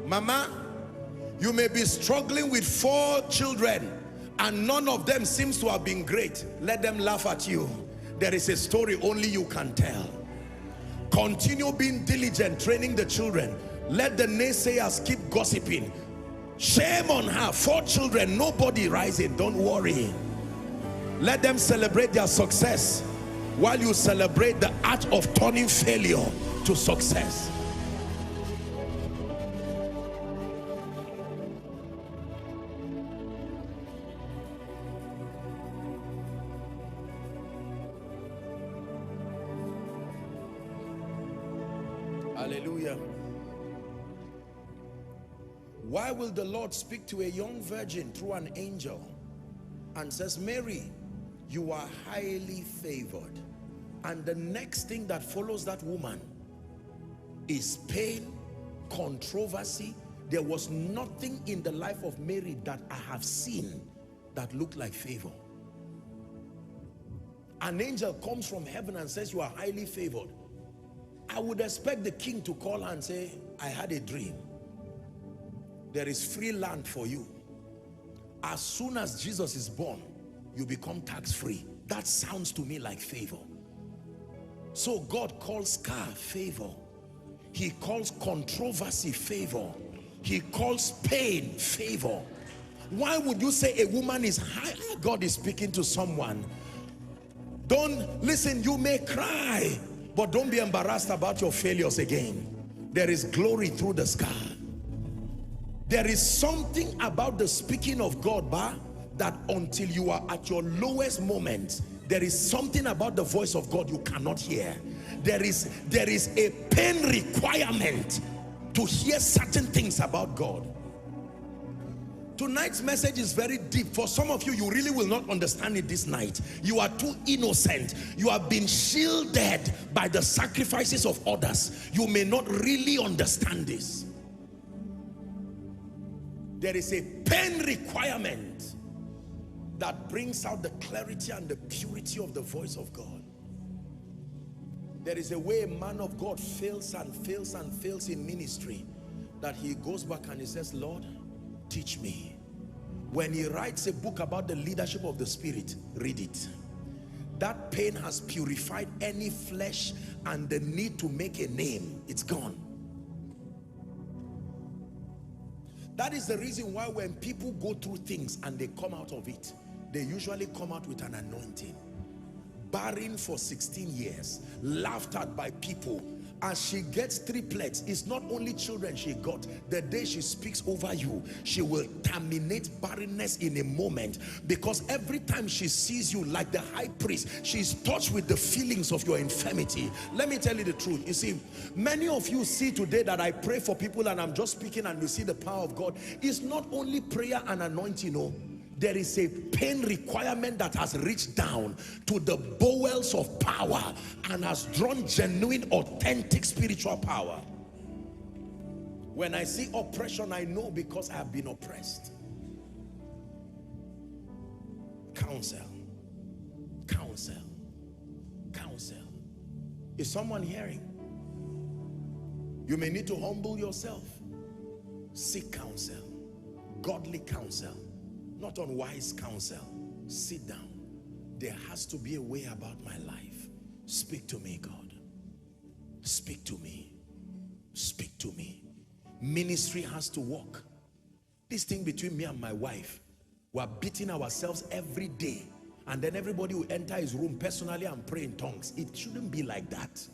Mama, you may be struggling with 4 children and none of them seems to have been great. Let them laugh at you. There is a story only you can tell. Continue being diligent, training the children. Let the naysayers keep gossiping. Shame on her. 4 children, nobody rising. Don't worry. Let them celebrate their success while you celebrate the art of turning failure to success. Hallelujah. Why will the Lord speak to a young virgin through an angel and says, Mary, you are highly favored? And the next thing that follows that woman is pain, controversy. There was nothing in the life of Mary that I have seen that looked like favor. An angel comes from heaven and says, you are highly favored. I would expect the king to call her and say, I had a dream. There is free land for you. As soon as Jesus is born, you become tax-free. That sounds to me like favor. So God calls scar favor. He calls controversy favor. He calls pain favor. Why would you say a woman is high? God is speaking to someone. Don't listen, you may cry, but don't be embarrassed about your failures again. There is glory through the scar. There is something about the speaking of God, that until you are at your lowest moment, there is something about the voice of God you cannot hear. There is a pain requirement to hear certain things about God. Tonight's message is very deep. For some of you, you really will not understand it this night. You are too innocent. You have been shielded by the sacrifices of others. You may not really understand this. There is a pain requirement that brings out the clarity and the purity of the voice of God. There is a way a man of God fails and fails and fails in ministry, that he goes back and he says, Lord, teach me. When he writes a book about the leadership of the Spirit, read it. That pain has purified any flesh and the need to make a name. It's gone. That is the reason why when people go through things and they come out of it, they usually come out with an anointing. Barren for 16 years, laughed at by people. As she gets triplets, it's not only children she got. The day she speaks over you, she will terminate barrenness in a moment, because every time she sees you, like the high priest, she's touched with the feelings of your infirmity. Let me tell you the truth. You see, many of you see today that I pray for people and I'm just speaking and you see the power of God. It's not only prayer and anointing, no. There is a pain requirement that has reached down to the bowels of power and has drawn genuine, authentic spiritual power. When I see oppression, I know because I have been oppressed. Counsel, counsel, counsel. Is someone hearing? You may need to humble yourself. Seek counsel, godly counsel. Not unwise counsel. Sit down. There has to be a way about my life. Speak to me, God. Speak to me. Speak to me. Ministry has to work. This thing between me and my wife, we're beating ourselves every day, and then everybody will enter his room personally and pray in tongues. It shouldn't be like that.